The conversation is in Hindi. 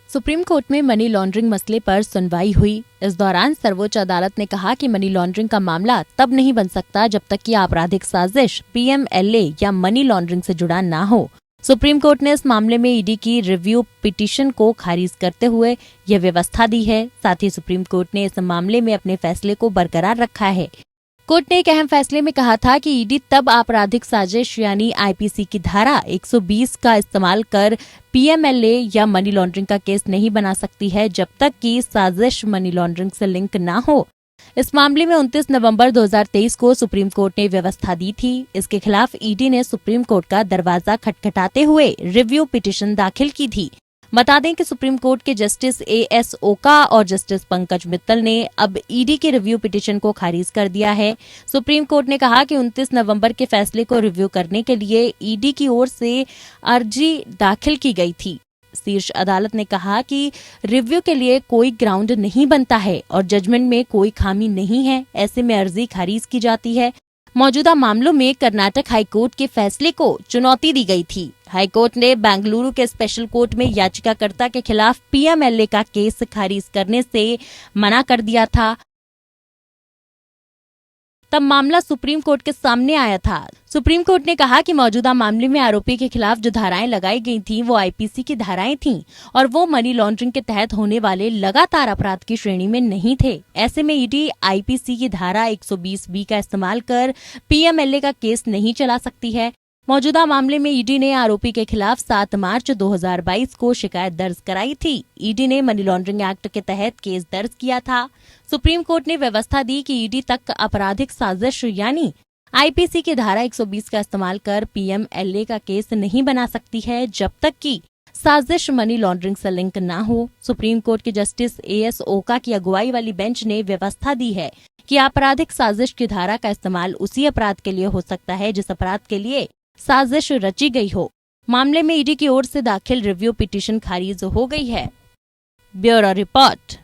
सुप्रीम कोर्ट में मनी लॉन्ड्रिंग मसले पर सुनवाई हुई। इस दौरान सर्वोच्च अदालत ने कहा कि मनी लॉन्ड्रिंग का मामला तब नहीं बन सकता जब तक कि आपराधिक साजिश पीएमएलए या मनी लॉन्ड्रिंग से जुड़ा ना हो। सुप्रीम कोर्ट ने इस मामले में ईडी की रिव्यू पिटीशन को खारिज करते हुए यह व्यवस्था दी है। साथ ही सुप्रीम कोर्ट ने इस मामले में अपने फैसले को बरकरार रखा है। कोर्ट ने एक अहम फैसले में कहा था कि ईडी तब आपराधिक साजिश यानी आईपीसी की धारा 120 का इस्तेमाल कर पीएमएलए या मनी लॉन्ड्रिंग का केस नहीं बना सकती है जब तक कि साजिश मनी लॉन्ड्रिंग से लिंक ना हो। इस मामले में 29 नवंबर 2023 को सुप्रीम कोर्ट ने व्यवस्था दी थी। इसके खिलाफ ईडी ने सुप्रीम कोर्ट का दरवाजा खटखटाते हुए रिव्यू पिटीशन दाखिल की थी। बता दें कि सुप्रीम कोर्ट के जस्टिस एएस ओका और जस्टिस पंकज मित्तल ने अब ईडी के रिव्यू पिटीशन को खारिज कर दिया है। सुप्रीम कोर्ट ने कहा कि 29 नवंबर के फैसले को रिव्यू करने के लिए ईडी की ओर से अर्जी दाखिल की गई थी। शीर्ष अदालत ने कहा कि रिव्यू के लिए कोई ग्राउंड नहीं बनता है और जजमेंट में कोई खामी नहीं है। ऐसे में अर्जी खारिज की जाती है। मौजूदा मामलों में कर्नाटक हाईकोर्ट के फैसले को चुनौती दी गई थी। हाईकोर्ट ने बेंगलुरु के स्पेशल कोर्ट में याचिकाकर्ता के खिलाफ पीएमएलए का केस खारिज करने से मना कर दिया था। तब मामला सुप्रीम कोर्ट के सामने आया था। सुप्रीम कोर्ट ने कहा कि मौजूदा मामले में आरोपी के खिलाफ जो धाराएं लगाई गई थीं वो आईपीसी की धाराएं थीं और वो मनी लॉन्ड्रिंग के तहत होने वाले लगातार अपराध की श्रेणी में नहीं थे। ऐसे में ईडी आईपीसी की धारा 120 का इस्तेमाल कर पीएमएलए का केस नहीं चला सकती है। मौजूदा मामले में ईडी ने आरोपी के खिलाफ 7 मार्च 2022 को शिकायत दर्ज कराई थी। ईडी ने मनी लॉन्ड्रिंग एक्ट के तहत केस दर्ज किया था। सुप्रीम कोर्ट ने व्यवस्था दी कि ईडी तक आपराधिक साजिश यानी आईपीसी की धारा 120 का इस्तेमाल कर पीएमएलए का केस नहीं बना सकती है जब तक कि साजिश मनी लॉन्ड्रिंग से लिंक न हो। सुप्रीम कोर्ट के जस्टिस एएस ओका की अगुवाई वाली बेंच ने व्यवस्था दी है कि आपराधिक साजिश की धारा का इस्तेमाल उसी अपराध के लिए हो सकता है जिस अपराध के लिए साजिश रची गई हो। मामले में ईडी की ओर से दाखिल रिव्यू पिटीशन खारिज हो गई है। Bureau report.